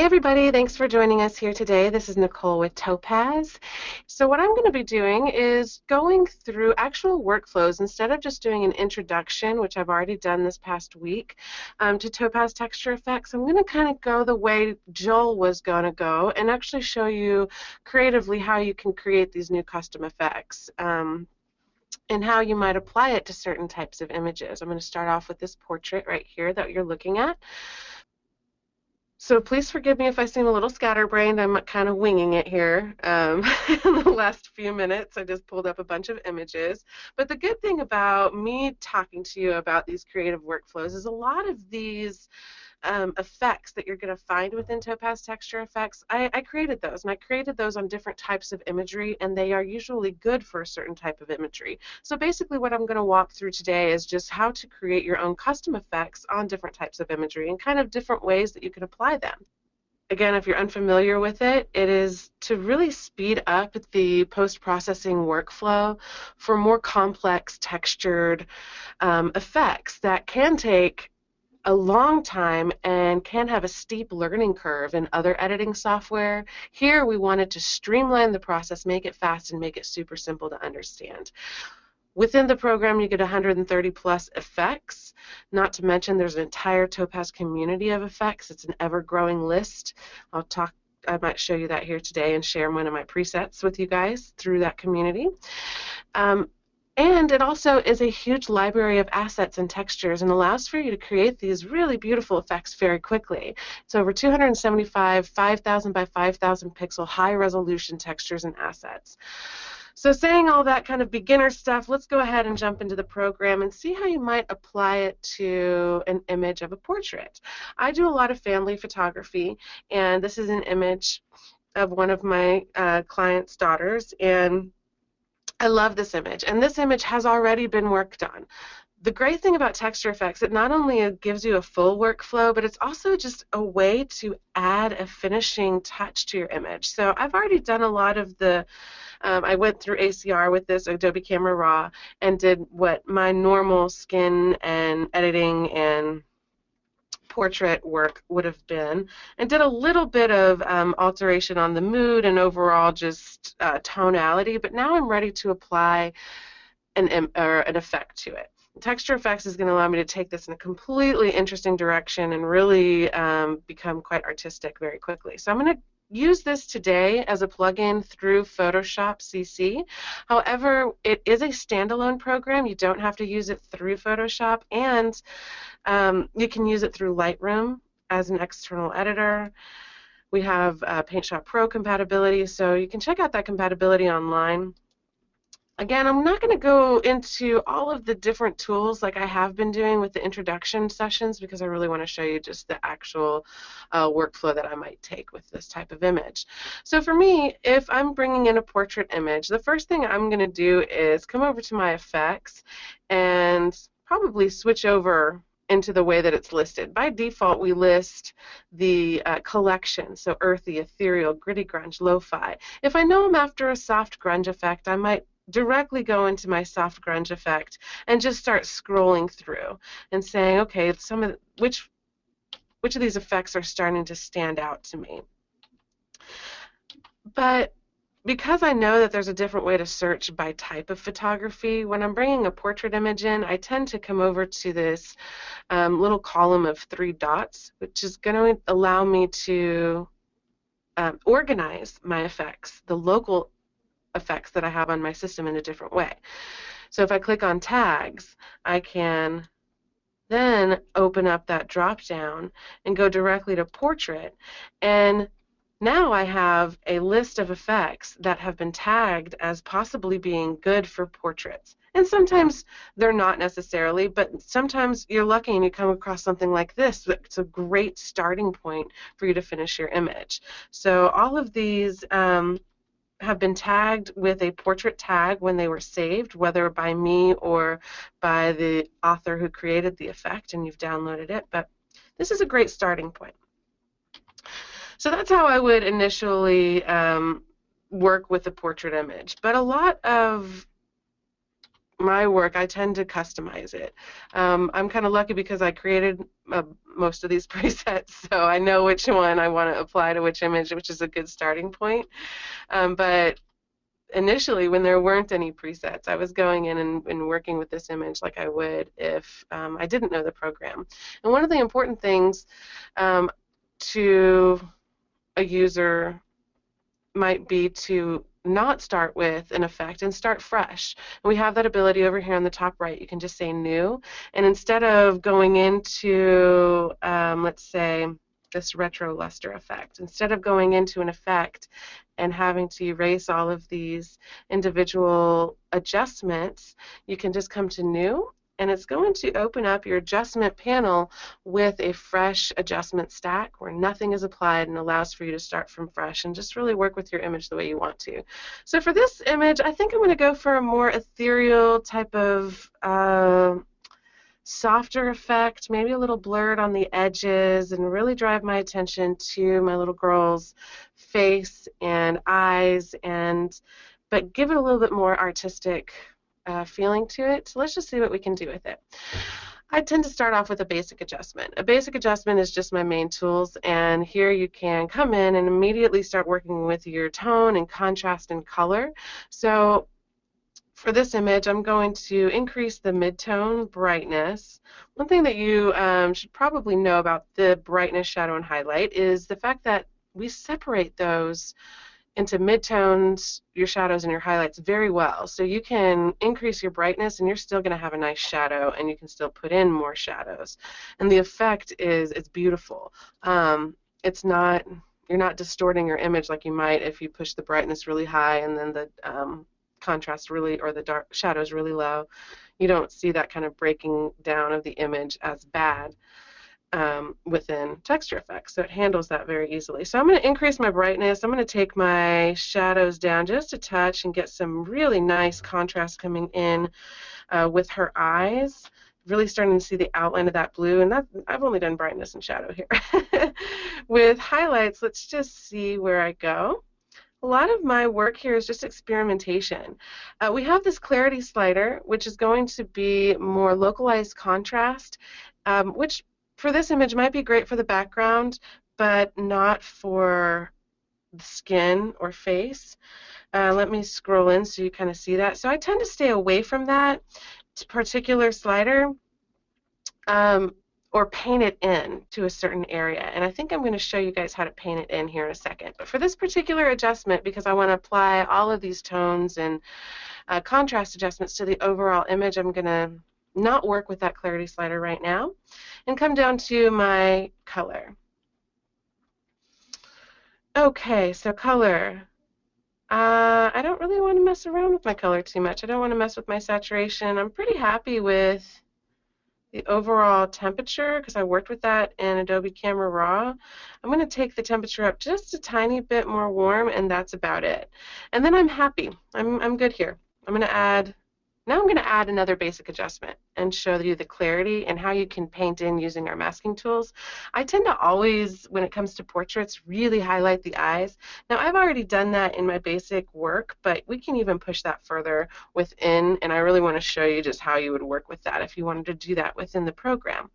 Hey everybody, thanks for joining us here today. This is Nicole with Topaz. So what I'm going to be doing is going through actual workflows instead of just doing an introduction, which I've already done this past week, to Topaz Texture Effects. I'm going to kind of go the way Joel was going to go and actually show you creatively how you can create these new custom effects. And how you might apply it to certain types of images. I'm going to start off with this portrait right here that you're looking at. So please forgive me if I seem a little scatterbrained. I'm kind of winging it here. In the last few minutes, I just pulled up a bunch of images. But the good thing about me talking to you about these creative workflows is a lot of these effects that you're going to find within Topaz Texture Effects, I created those, and I created those on different types of imagery, and they are usually good for a certain type of imagery. So basically what I'm going to walk through today is just how to create your own custom effects on different types of imagery and kind of different ways that you can apply them. Again, if you're unfamiliar with it, it is to really speed up the post-processing workflow for more complex textured effects that can take a long time and can have a steep learning curve in other editing software. Here we wanted to streamline the process, make it fast, and make it super simple to understand. Within the program you get 130 plus effects, not to mention there's an entire Topaz community of effects. It's an ever-growing list. I might show you that here today and share one of my presets with you guys through that community. And it also is a huge library of assets and textures and allows for you to create these really beautiful effects very quickly. It's over 275 5,000 by 5,000 pixel high resolution textures and assets. So saying all that kind of beginner stuff, let's go ahead and jump into the program and see how you might apply it to an image of a portrait. I do a lot of family photography, and this is an image of one of my clients' daughters, and I love this image, and this image has already been worked on. The great thing about texture effects, it not only gives you a full workflow, but it's also just a way to add a finishing touch to your image. So I've already done a lot of the, I went through ACR with this, Adobe Camera Raw, and did what my normal skin and editing and portrait work would have been, and did a little bit of alteration on the mood and overall just tonality, but now I'm ready to apply an effect to it. Texture Effects is going to allow me to take this in a completely interesting direction and really become quite artistic very quickly. So I'm going to use this today as a plugin through Photoshop CC. However, it is a standalone program. You don't have to use it through Photoshop, and you can use it through Lightroom as an external editor. We have PaintShop Pro compatibility, so you can check out that compatibility online. Again, I'm not going to go into all of the different tools like I have been doing with the introduction sessions, because I really want to show you just the actual workflow that I might take with this type of image. So for me, if I'm bringing in a portrait image, the first thing I'm going to do is come over to my effects and probably switch over into the way that it's listed. By default, we list the collection, so earthy, ethereal, gritty grunge, lo-fi. If I know I'm after a soft grunge effect, I might directly go into my soft grunge effect and just start scrolling through and saying, okay, which of these effects are starting to stand out to me. But because I know that there's a different way to search by type of photography, when I'm bringing a portrait image in, I tend to come over to this little column of 3 dots, which is going to allow me to organize my effects, the local effects that I have on my system, in a different way. So if I click on tags, I can then open up that drop down and go directly to portrait, and now I have a list of effects that have been tagged as possibly being good for portraits. And sometimes they're not necessarily, but sometimes you're lucky and you come across something like this. It's a great starting point for you to finish your image. So all of these have been tagged with a portrait tag when they were saved, whether by me or by the author who created the effect and you've downloaded it. But this is a great starting point. So that's how I would initially work with the portrait image. But a lot of my work, I tend to customize it. I'm kind of lucky because I created most of these presets, so I know which one I want to apply to which image, which is a good starting point. But initially, when there weren't any presets, I was going in and working with this image like I would if I didn't know the program. And one of the important things to a user might be to not start with an effect and start fresh. And we have that ability over here on the top right. You can just say new, and instead of going into let's say this retro luster effect, instead of going into an effect and having to erase all of these individual adjustments, you can just come to new, and it's going to open up your adjustment panel with a fresh adjustment stack where nothing is applied and allows for you to start from fresh and just really work with your image the way you want to. So for this image, I think I'm going to go for a more ethereal type of softer effect, maybe a little blurred on the edges, and really drive my attention to my little girl's face and eyes, but give it a little bit more artistic feeling to it. So let's just see what we can do with it. I tend to start off with a basic adjustment. A basic adjustment is just my main tools, and here you can come in and immediately start working with your tone and contrast and color. So for this image, I'm going to increase the mid-tone brightness. One thing that you should probably know about the brightness, shadow, and highlight is the fact that we separate those into midtones, your shadows, and your highlights very well. So you can increase your brightness and you're still going to have a nice shadow, and you can still put in more shadows. And the effect is, it's beautiful. It's not, you're not distorting your image like you might if you push the brightness really high and then the contrast really, or the dark shadows really low. You don't see that kind of breaking down of the image as bad within Texture Effects, so it handles that very easily. So I'm going to increase my brightness. I'm going to take my shadows down just a touch and get some really nice contrast coming in with her eyes. Really starting to see the outline of that blue, and that, I've only done brightness and shadow here. With highlights, let's just see where I go. A lot of my work here is just experimentation. We have this clarity slider, which is going to be more localized contrast, which for this image might be great for the background, but not for the skin or face. Let me scroll in so you kind of see that. So I tend to stay away from that particular slider or paint it in to a certain area. And I think I'm going to show you guys how to paint it in here in a second. But for this particular adjustment, because I want to apply all of these tones and contrast adjustments to the overall image, I'm going to not work with that clarity slider right now and come down to my color. Okay, so color. I don't really want to mess around with my color too much. I don't want to mess with my saturation. I'm pretty happy with the overall temperature because I worked with that in Adobe Camera Raw. I'm going to take the temperature up just a tiny bit more warm, and that's about it. And then I'm happy. I'm good here. Now I'm going to add another basic adjustment and show you the clarity and how you can paint in using our masking tools. I tend to always, when it comes to portraits, really highlight the eyes. Now I've already done that in my basic work, but we can even push that further within, and I really want to show you just how you would work with that if you wanted to do that within the program.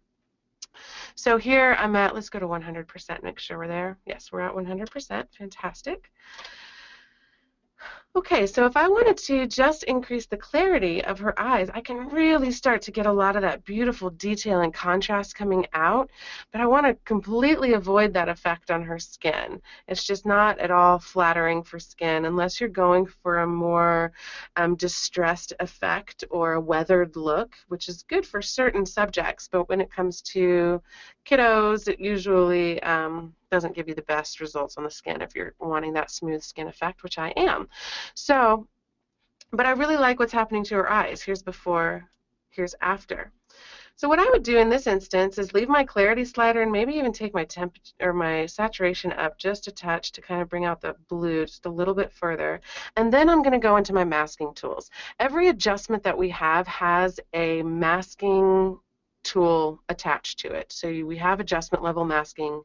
So here I'm at, let's go to 100%, make sure we're there. Yes, we're at 100%, fantastic. Okay, so if I wanted to just increase the clarity of her eyes, I can really start to get a lot of that beautiful detail and contrast coming out, but I want to completely avoid that effect on her skin. It's just not at all flattering for skin unless you're going for a more distressed effect or a weathered look, which is good for certain subjects, but when it comes to kiddos, it usually doesn't give you the best results on the skin if you're wanting that smooth skin effect, which I am. So, but I really like what's happening to her eyes. Here's before, here's after. So what I would do in this instance is leave my clarity slider and maybe even take my temperature or my saturation up just a touch to kind of bring out the blue just a little bit further. And then I'm going to go into my masking tools. Every adjustment that we have has a masking tool attached to it. So we have adjustment level masking,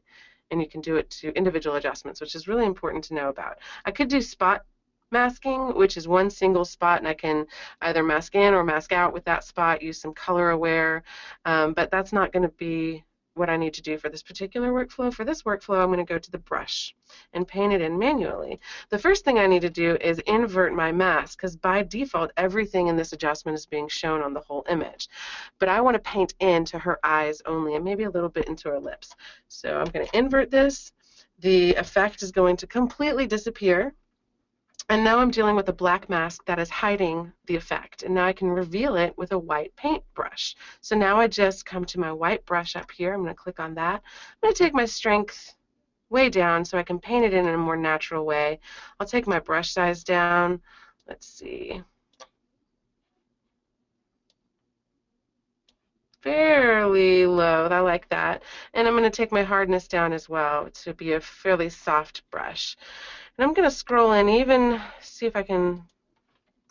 and you can do it to individual adjustments, which is really important to know about. I could do spot masking, which is one single spot, and I can either mask in or mask out with that spot, use some color aware, but that's not going to be what I need to do for this particular workflow. For this workflow, I'm going to go to the brush and paint it in manually. The first thing I need to do is invert my mask, because by default, everything in this adjustment is being shown on the whole image. But I want to paint into her eyes only, and maybe a little bit into her lips. So I'm going to invert this. The effect is going to completely disappear. And now I'm dealing with a black mask that is hiding the effect. And now I can reveal it with a white paint brush. So now I just come to my white brush up here. I'm going to click on that. I'm going to take my strength way down so I can paint it in a more natural way. I'll take my brush size down. Let's see. Fairly low. I like that. And I'm going to take my hardness down as well to be a fairly soft brush. And I'm going to scroll in, even see if I can,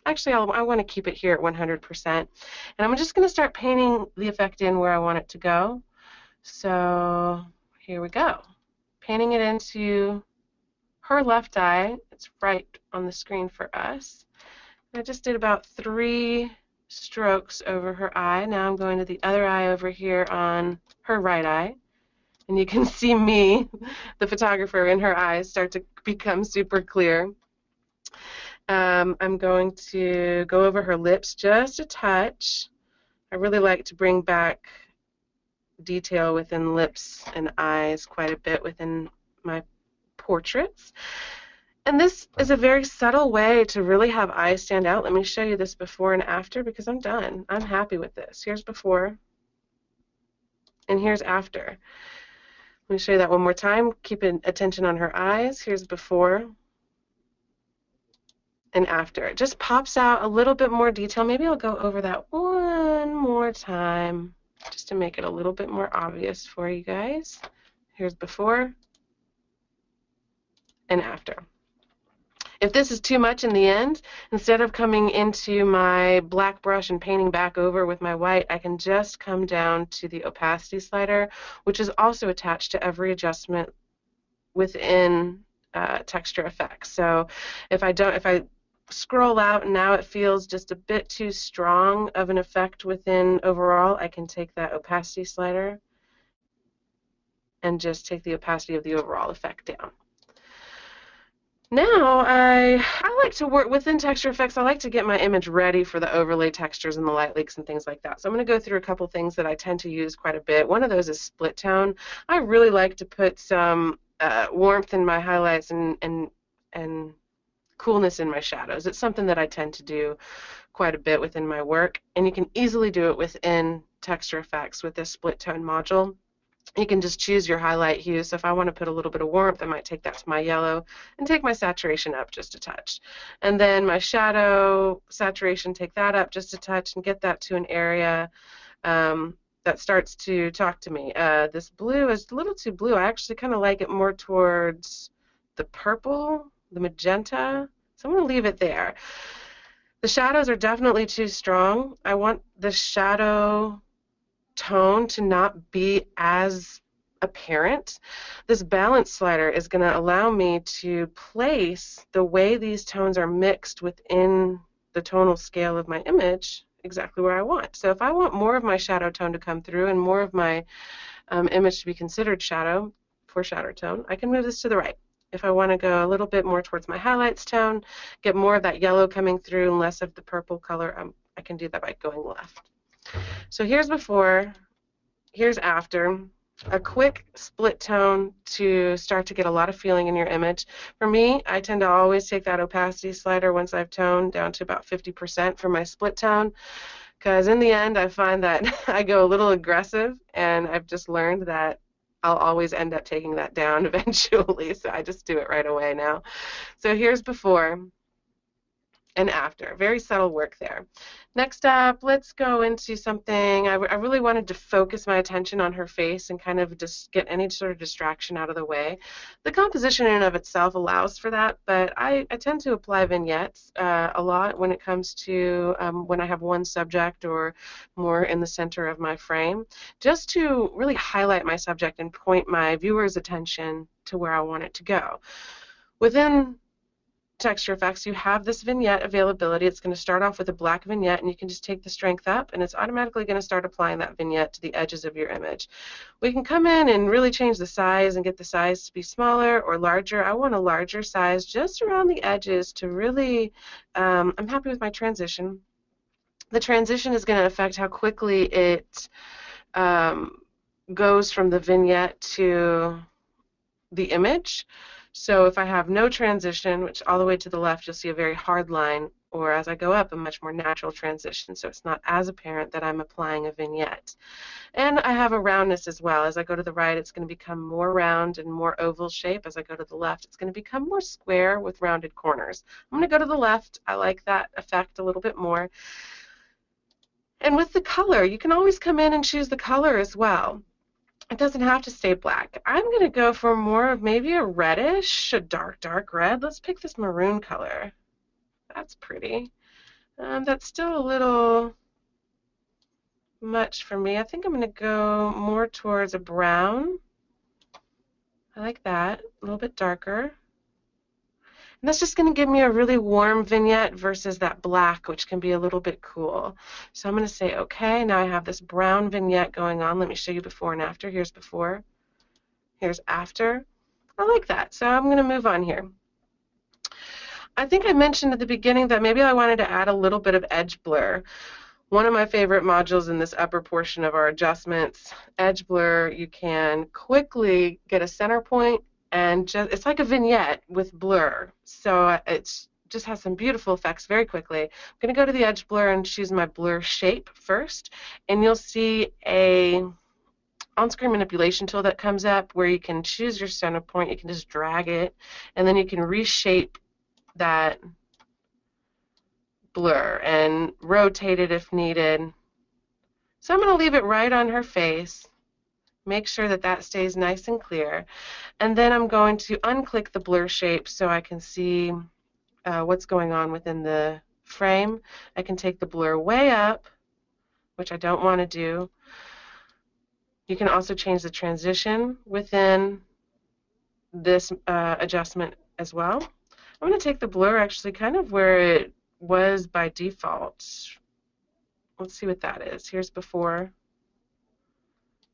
actually I want to keep it here at 100%. And I'm just going to start painting the effect in where I want it to go. So here we go. Painting it into her left eye. It's right on the screen for us. I just did about 3 strokes over her eye. Now I'm going to the other eye over here on her right eye. And you can see me, the photographer, in her eyes start to become super clear. I'm going to go over her lips just a touch. I really like to bring back detail within lips and eyes quite a bit within my portraits. And this is a very subtle way to really have eyes stand out. Let me show you this before and after, because I'm done. I'm happy with this. Here's before, and here's after. Let me show you that one more time. Keep attention on her eyes. Here's before and after. It just pops out a little bit more detail. Maybe I'll go over that one more time just to make it a little bit more obvious for you guys. Here's before and after. If this is too much in the end, instead of coming into my black brush and painting back over with my white, I can just come down to the opacity slider, which is also attached to every adjustment within Texture Effects. So if I scroll out and now it feels just a bit too strong of an effect within overall, I can take that opacity slider and just take the opacity of the overall effect down. Now, I like to work within Texture Effects. I like to get my image ready for the overlay textures and the light leaks and things like that. So I'm going to go through a couple things that I tend to use quite a bit. One of those is split tone. I really like to put some warmth in my highlights and coolness in my shadows. It's something that I tend to do quite a bit within my work, and you can easily do it within Texture Effects with this split tone module. You can just choose your highlight hue. So if I want to put a little bit of warmth, I might take that to my yellow and take my saturation up just a touch. And then my shadow saturation, take that up just a touch and get that to an area that starts to talk to me. This blue is a little too blue. I actually kind of like it more towards the purple, the magenta. So I'm going to leave it there. The shadows are definitely too strong. I want the shadow tone to not be as apparent. This balance slider is going to allow me to place the way these tones are mixed within the tonal scale of my image exactly where I want. So if I want more of my shadow tone to come through and more of my image to be considered shadow for shadow tone, I can move this to the right. If I want to go a little bit more towards my highlights tone, get more of that yellow coming through and less of the purple color, I can do that by going left. So here's before, here's after, a quick split tone to start to get a lot of feeling in your image. For me, I tend to always take that opacity slider once I've toned down to about 50% for my split tone, because in the end I find that I go a little aggressive, and I've just learned that I'll always end up taking that down eventually, so I just do it right away now. So here's before and after. Very subtle work there. Next up, let's go into something. I really wanted to focus my attention on her face and kind of just get any sort of distraction out of the way. The composition in and of itself allows for that, but I tend to apply vignettes a lot when it comes to when I have one subject or more in the center of my frame, just to really highlight my subject and point my viewer's attention to where I want it to go. Within Texture Effects, you have this vignette availability. It's going to start off with a black vignette, and you can just take the strength up, and it's automatically going to start applying that vignette to the edges of your image. We can come in and really change the size and get the size to be smaller or larger. I want a larger size just around the edges to really, I'm happy with my transition. The transition is going to affect how quickly it goes from the vignette to the image. So if I have no transition, which all the way to the left you'll see a very hard line, or as I go up a much more natural transition, so it's not as apparent that I'm applying a vignette. And I have a roundness as well. As I go to the right, it's going to become more round and more oval shape. As I go to the left, it's going to become more square with rounded corners. I'm going to go to the left. I like that effect a little bit more. And with the color, you can always come in and choose the color as well. It doesn't have to stay black. I'm going to go for more of maybe a reddish, a dark red. Let's pick this maroon color. That's pretty. That's still a little much for me. I think I'm going to go more towards a brown. I like that. A little bit darker. And that's just going to give me a really warm vignette versus that black, which can be a little bit cool. So I'm going to say, okay, now I have this brown vignette going on. Let me show you before and after. Here's before. Here's after. I like that. So I'm going to move on here. I think I mentioned at the beginning that maybe I wanted to add a little bit of edge blur. One of my favorite modules in this upper portion of our adjustments, edge blur, you can quickly get a center point, and it's like a vignette with blur. So it just has some beautiful effects very quickly. I'm going to go to the edge blur and choose my blur shape first, and you'll see a on-screen manipulation tool that comes up where you can choose your center point. You can just drag it, and then you can reshape that blur and rotate it if needed. So I'm going to leave it right on her face. Make sure that that stays nice and clear. And then I'm going to unclick the blur shape so I can see what's going on within the frame. I can take the blur way up, which I don't want to do. You can also change the transition within this adjustment as well. I'm going to take the blur actually kind of where it was by default. Let's see what that is. Here's before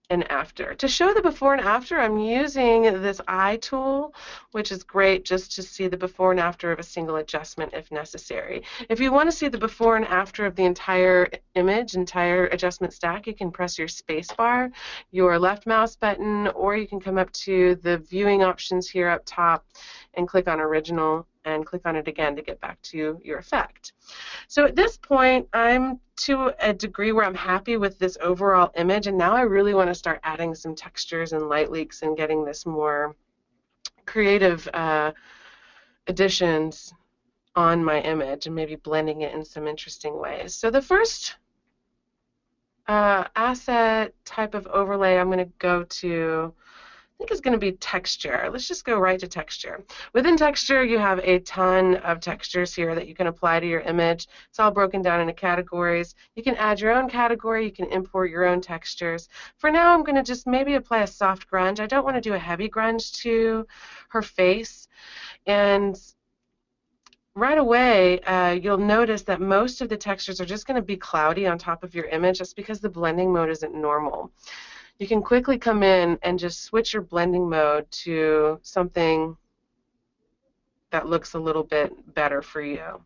and after. To show the before and after, I'm using this eye tool, which is great just to see the before and after of a single adjustment if necessary. If you want to see the before and after of the entire image, entire adjustment stack, you can press your space bar, your left mouse button, or you can come up to the viewing options here up top and click on original and click on it again to get back to your effect. So at this point, I'm to a degree where I'm happy with this overall image, and now I really want to start adding some textures and light leaks and getting this more creative additions on my image and maybe blending it in some interesting ways. So the first asset type of overlay I'm going to go to, I think it's going to be texture. Let's just go right to texture. Within texture, you have a ton of textures here that you can apply to your image. It's all broken down into categories. You can add your own category. You can import your own textures. For now, I'm going to just maybe apply a soft grunge. I don't want to do a heavy grunge to her face. And right away, you'll notice that most of the textures are just going to be cloudy on top of your image. That's because the blending mode isn't normal. You can quickly come in and just switch your blending mode to something that looks a little bit better for you.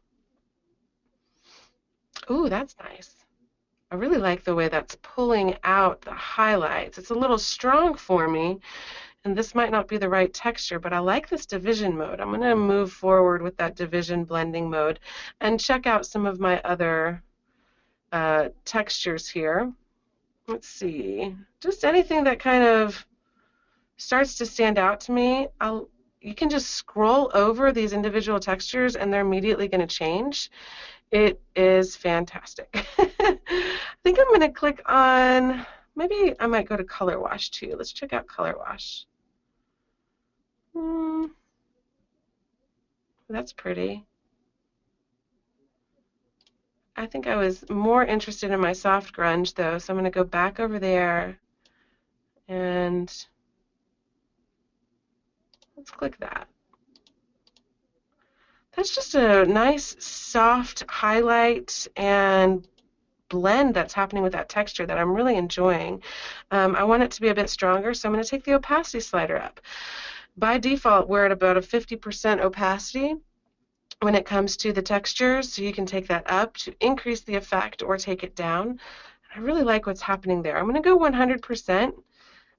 Ooh, that's nice. I really like the way that's pulling out the highlights. It's a little strong for me, and this might not be the right texture, but I like this division mode. I'm going to move forward with that division blending mode and check out some of my other textures here. Let's see, just anything that kind of starts to stand out to me. You can just scroll over these individual textures and they're immediately going to change. It is fantastic. I think I'm going to click on, maybe I might go to color wash too. Let's check out color wash. That's pretty. I think I was more interested in my soft grunge though, so I'm going to go back over there and let's click that. That's just a nice soft highlight and blend that's happening with that texture that I'm really enjoying. I want it to be a bit stronger, so I'm going to take the opacity slider up. By default, we're at about a 50% opacity when it comes to the textures, so you can take that up to increase the effect or take it down. I really like what's happening there. I'm going to go 100%.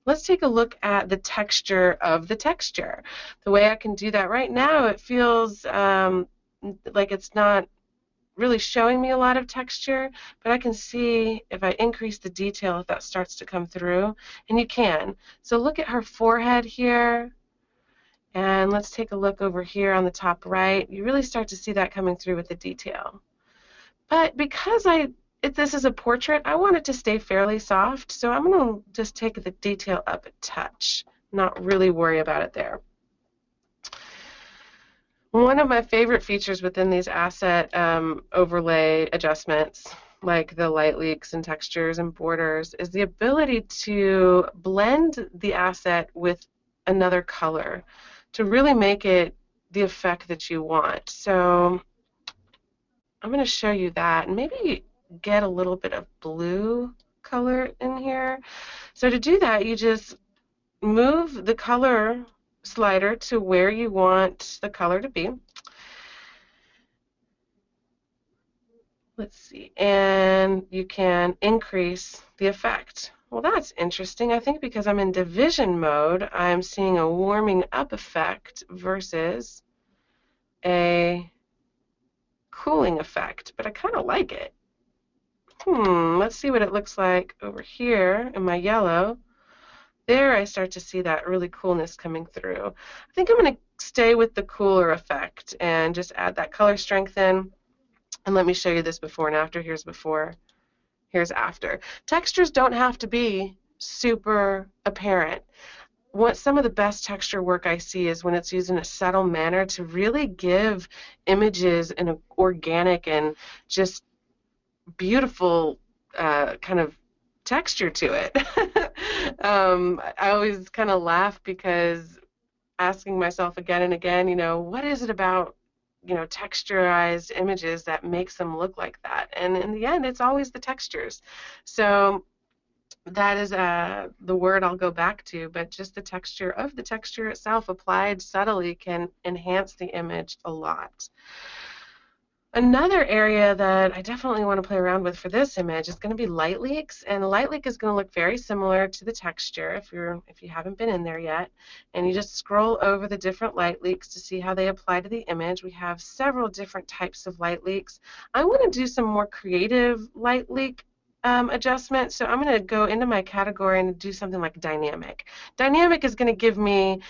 Let's take a look at the texture of the texture. The way I can do that right now, it feels like it's not really showing me a lot of texture, but I can see if I increase the detail if that starts to come through, and you can. So look at her forehead here, and let's take a look over here on the top right. You really start to see that coming through with the detail. But because this is a portrait, I want it to stay fairly soft, so I'm going to just take the detail up a touch, not really worry about it there. One of my favorite features within these asset overlay adjustments, like the light leaks and textures and borders, is the ability to blend the asset with another color to really make it the effect that you want. So I'm going to show you that, and maybe get a little bit of blue color in here. So to do that, you just move the color slider to where you want the color to be. Let's see, and you can increase the effect. Well, that's interesting. I think because I'm in division mode, I'm seeing a warming up effect versus a cooling effect, but I kind of like it. Let's see what it looks like over here in my yellow. There I start to see that really coolness coming through. I think I'm going to stay with the cooler effect and just add that color strength in. And let me show you this before and after. Here's before, here's after. Textures don't have to be super apparent. Some of the best texture work I see is when it's used in a subtle manner to really give images an organic and just beautiful kind of texture to it. I always kind of laugh because asking myself again and again, what is it about texturized images that makes them look like that? And in the end, it's always the textures. So that is the word I'll go back to, but just the texture of the texture itself applied subtly can enhance the image a lot. Another area that I definitely want to play around with for this image is going to be light leaks, and a light leak is going to look very similar to the texture if you haven't been in there yet. And you just scroll over the different light leaks to see how they apply to the image. We have several different types of light leaks. I want to do some more creative light leak adjustment, so I'm going to go into my category and do something like dynamic. Dynamic is going to give me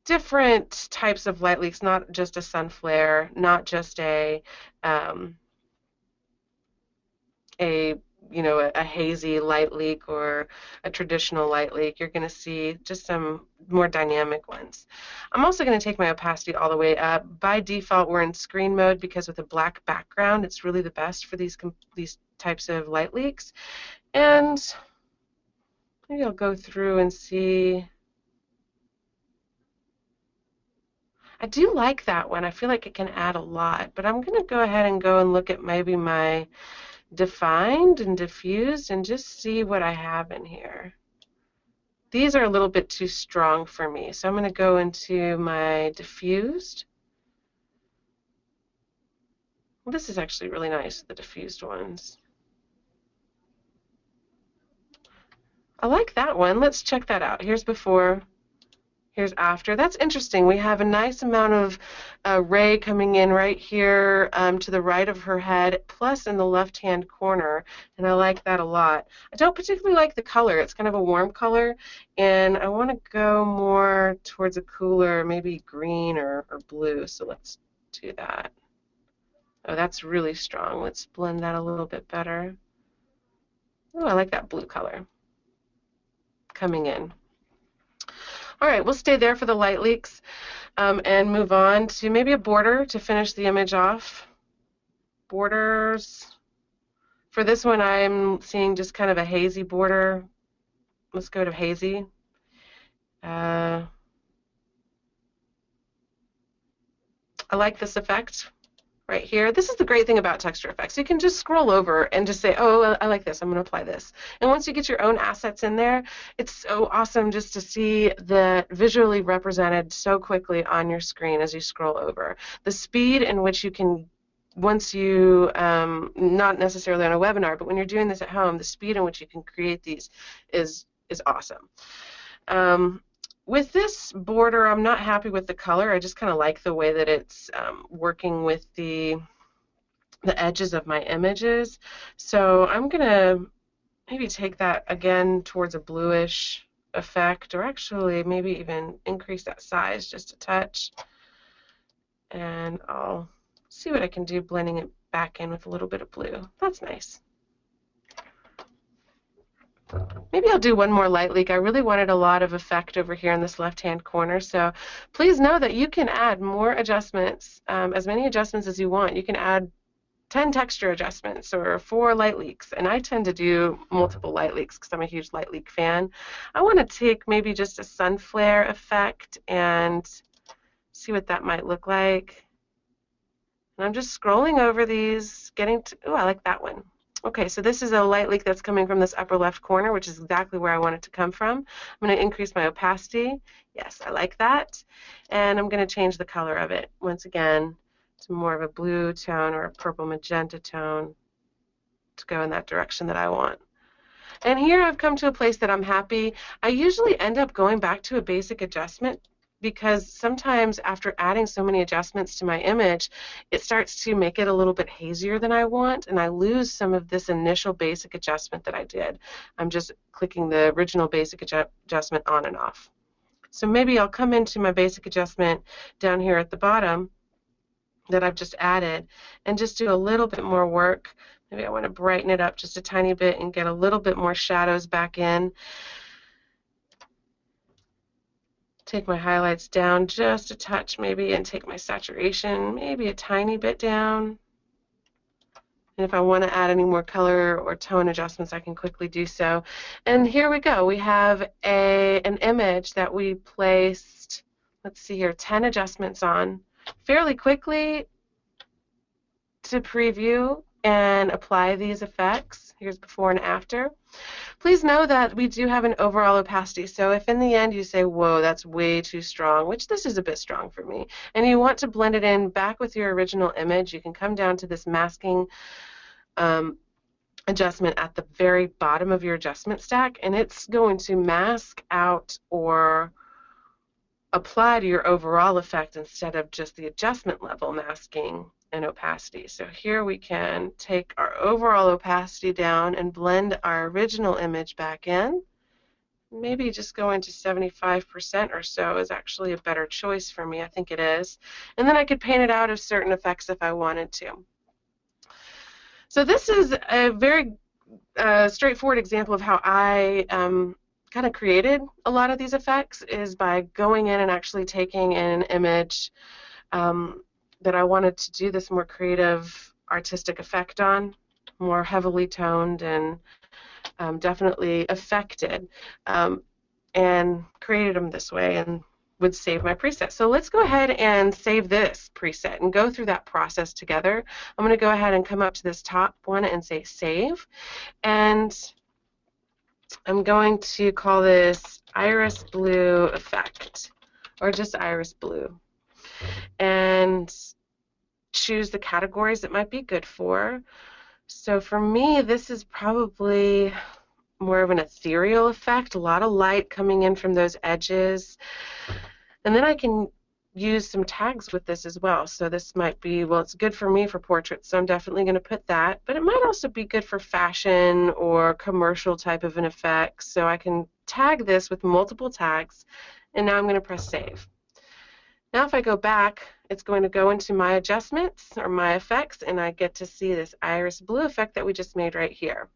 different types of light leaks, not just a sun flare, not just a hazy light leak or a traditional light leak. You're going to see just some more dynamic ones. I'm also going to take my opacity all the way up. By default, we're in screen mode because with a black background, it's really the best for these types of light leaks. And maybe I'll go through and see. I do like that one. I feel like it can add a lot, but I'm going to go ahead and go and look at maybe my defined and diffused and just see what I have in here. These are a little bit too strong for me, so I'm going to go into my diffused. Well, this is actually really nice, the diffused ones. I like that one. Let's check that out. Here's before. Here's after. That's interesting. We have a nice amount of ray coming in right here to the right of her head, plus in the left-hand corner, and I like that a lot. I don't particularly like the color. It's kind of a warm color, and I want to go more towards a cooler, maybe green or blue, so let's do that. Oh, that's really strong. Let's blend that a little bit better. Oh, I like that blue color coming in. All right, we'll stay there for the light leaks and move on to maybe a border to finish the image off. Borders. For this one, I'm seeing just kind of a hazy border. Let's go to hazy. I like this effect right here. This is the great thing about texture effects. You can just scroll over and just say, oh, I like this, I'm going to apply this. And once you get your own assets in there, it's so awesome just to see that visually represented so quickly on your screen as you scroll over. The speed in which you can, once you, not necessarily on a webinar, but when you're doing this at home, the speed in which you can create these is awesome. With this border, I'm not happy with the color. I just kind of like the way that it's working with the edges of my images. So I'm going to maybe take that again towards a bluish effect, or actually maybe even increase that size just a touch. And I'll see what I can do blending it back in with a little bit of blue. That's nice. Maybe I'll do one more light leak. I really wanted a lot of effect over here in this left-hand corner, so please know that you can add more adjustments, as many adjustments as you want. You can add 10 texture adjustments or 4 light leaks, and I tend to do multiple light leaks because I'm a huge light leak fan. I want to take maybe just a sun flare effect and see what that might look like. And I'm just scrolling over these, getting to, oh, I like that one. Okay, so this is a light leak that's coming from this upper left corner, which is exactly where I want it to come from. I'm going to increase my opacity. Yes, I like that. And I'm going to change the color of it once again to more of a blue tone or a purple magenta tone to go in that direction that I want. And here I've come to a place that I'm happy. I usually end up going back to a basic adjustment because sometimes after adding so many adjustments to my image, it starts to make it a little bit hazier than I want, and I lose some of this initial basic adjustment that I did. I'm just clicking the original basic adjustment on and off. So maybe I'll come into my basic adjustment down here at the bottom that I've just added and just do a little bit more work. Maybe I want to brighten it up just a tiny bit and get a little bit more shadows back in. Take my highlights down just a touch maybe and take my saturation maybe a tiny bit down. And if I want to add any more color or tone adjustments, I can quickly do so. And here we go. We have an image that we placed, let's see here, 10 adjustments on fairly quickly to preview and apply these effects. Here's before and after. Please know that we do have an overall opacity, so if in the end you say, whoa, that's way too strong, which this is a bit strong for me, and you want to blend it in back with your original image, you can come down to this masking adjustment at the very bottom of your adjustment stack, and it's going to mask out or apply to your overall effect instead of just the adjustment level masking and opacity. So here we can take our overall opacity down and blend our original image back in. Maybe just going to 75% or so is actually a better choice for me. I think it is. And then I could paint it out of certain effects if I wanted to. So this is a very straightforward example of how I kind of created a lot of these effects, is by going in and actually taking an image that I wanted to do this more creative artistic effect on, more heavily toned and definitely affected, and created them this way and would save my preset. So let's go ahead and save this preset and go through that process together. I'm going to go ahead and come up to this top one and say save, and I'm going to call this Iris Blue Effect, or just Iris Blue, and choose the categories it might be good for. So for me, this is probably more of an ethereal effect, a lot of light coming in from those edges. And then I can use some tags with this as well. So this might be, well, it's good for me for portraits, so I'm definitely going to put that, but it might also be good for fashion or commercial type of an effect. So I can tag this with multiple tags, and now I'm going to press save. Now if I go back, it's going to go into my adjustments or my effects, and I get to see this Iris Blue effect that we just made right here.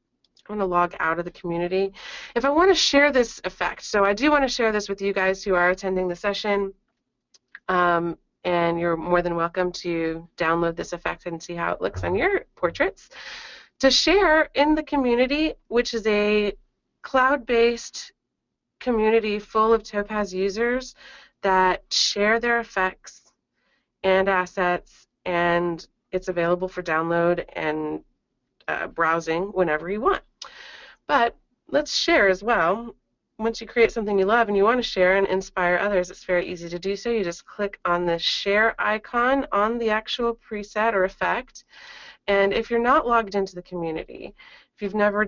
I'm going to log out of the community. If I want to share this effect, so I do want to share this with you guys who are attending the session, and you're more than welcome to download this effect and see how it looks on your portraits, to share in the community, which is a cloud-based community full of Topaz users that share their effects and assets, and it's available for download and browsing whenever you want. But let's share as well. Once you create something you love and you want to share and inspire others, it's very easy to do so. You just click on the share icon on the actual preset or effect. And if you're not logged into the community, if you've never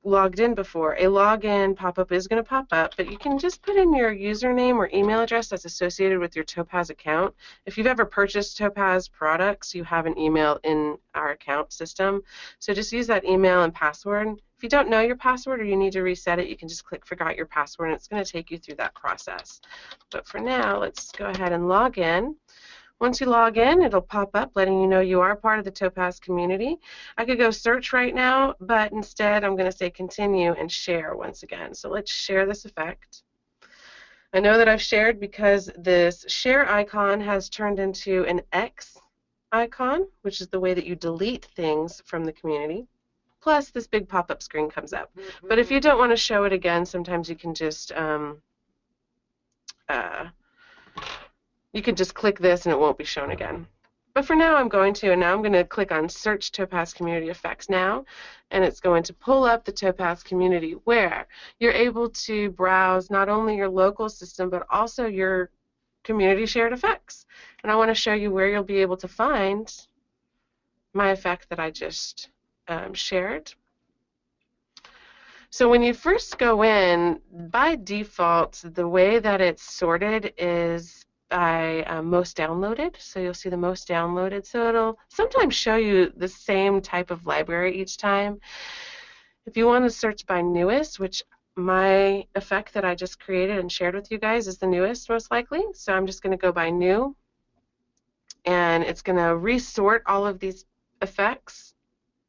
logged in before, a login pop-up is going to pop up, but you can just put in your username or email address that's associated with your Topaz account. If you've ever purchased Topaz products, you have an email in our account system. So just use that email and password. If you don't know your password or you need to reset it, you can just click Forgot Your Password, and it's going to take you through that process. But for now, let's go ahead and log in. Once you log in, it'll pop up letting you know you are part of the Topaz community. I could go search right now, but instead I'm going to say continue and share once again. So let's share this effect. I know that I've shared because this share icon has turned into an X icon, which is the way that you delete things from the community. Plus, this big pop-up screen comes up. But if you don't want to show it again, sometimes you can just click this and it won't be shown again. But for now I'm going to click on Search Topaz Community Effects now, and it's going to pull up the Topaz community where you're able to browse not only your local system but also your community shared effects. And I want to show you where you'll be able to find my effect that I just shared. So when you first go in, by default, the way that it's sorted is by most downloaded. So you'll see the most downloaded. So it'll sometimes show you the same type of library each time. If you want to search by newest, which my effect that I just created and shared with you guys is the newest most likely. So I'm just going to go by new, and it's going to resort all of these effects,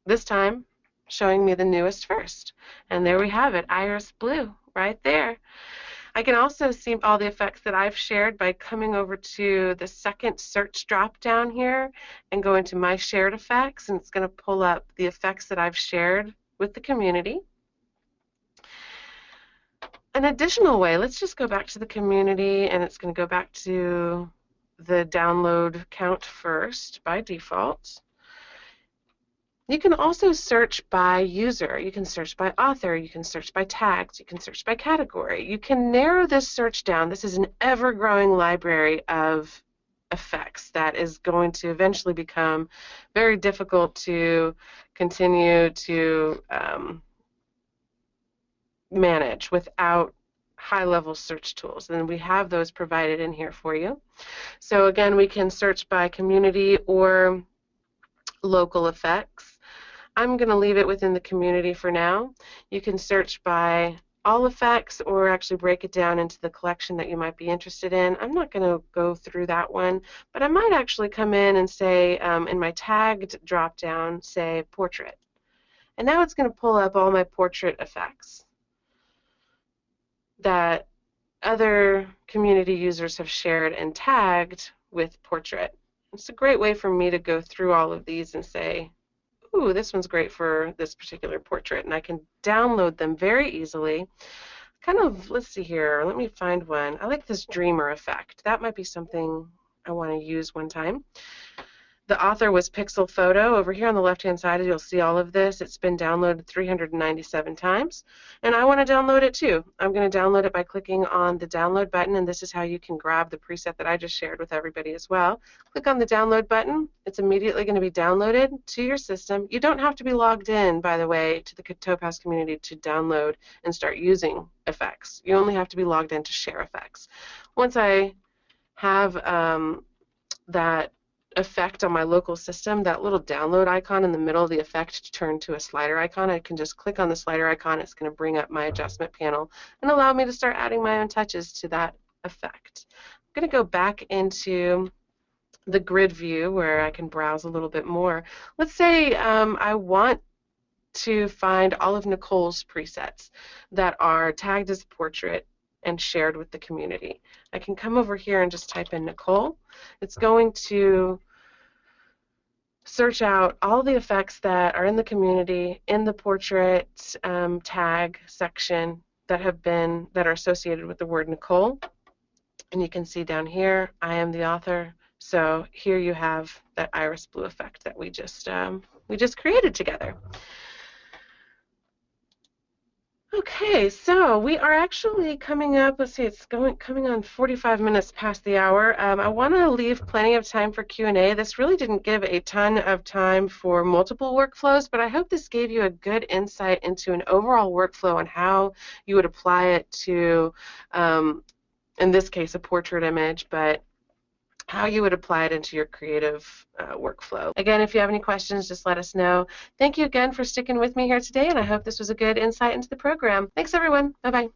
this time showing me the newest first. And there we have it, Iris Blue, right there. I can also see all the effects that I've shared by coming over to the second search drop down here and go into my shared effects, and it's going to pull up the effects that I've shared with the community. An additional way, let's just go back to the community, and it's going to go back to the download count first by default. You can also search by user, you can search by author, you can search by tags, you can search by category. You can narrow this search down. This is an ever-growing library of effects that is going to eventually become very difficult to continue to manage without high-level search tools, and we have those provided in here for you. So again, we can search by community or local effects. I'm going to leave it within the community for now. You can search by all effects or actually break it down into the collection that you might be interested in. I'm not going to go through that one, but I might actually come in and say in my tagged drop down, say portrait. And now it's going to pull up all my portrait effects that other community users have shared and tagged with portrait. It's a great way for me to go through all of these and say, ooh, this one's great for this particular portrait, and I can download them very easily. Kind of, let's see here, let me find one. I like this dreamer effect. That might be something I want to use one time. The author was Pixel Photo. Over here on the left-hand side, you'll see all of this. It's been downloaded 397 times, and I want to download it too. I'm going to download it by clicking on the download button, and this is how you can grab the preset that I just shared with everybody as well. Click on the download button. It's immediately going to be downloaded to your system. You don't have to be logged in, by the way, to the Topaz community to download and start using effects. You only have to be logged in to share effects. Once I have that effect on my local system, that little download icon in the middle of the effect turned to a slider icon, I can just click on the slider icon. It's going to bring up my adjustment panel and allow me to start adding my own touches to that effect. I'm going to go back into the grid view where I can browse a little bit more. Let's say I want to find all of Nichole's presets that are tagged as portrait and shared with the community. I can come over here and just type in Nichole. It's going to search out all the effects that are in the community in the portrait tag section that are associated with the word Nichole. And you can see down here, I am the author, So here you have that iris blue effect that we just created together. Okay, so we are actually coming up, let's see, it's coming on 45 minutes past the hour. I want to leave plenty of time for Q&A. This really didn't give a ton of time for multiple workflows, but I hope this gave you a good insight into an overall workflow and how you would apply it to, in this case, a portrait image, but how you would apply it into your creative workflow. Again, if you have any questions, just let us know. Thank you again for sticking with me here today, and I hope this was a good insight into the program. Thanks, everyone. Bye-bye.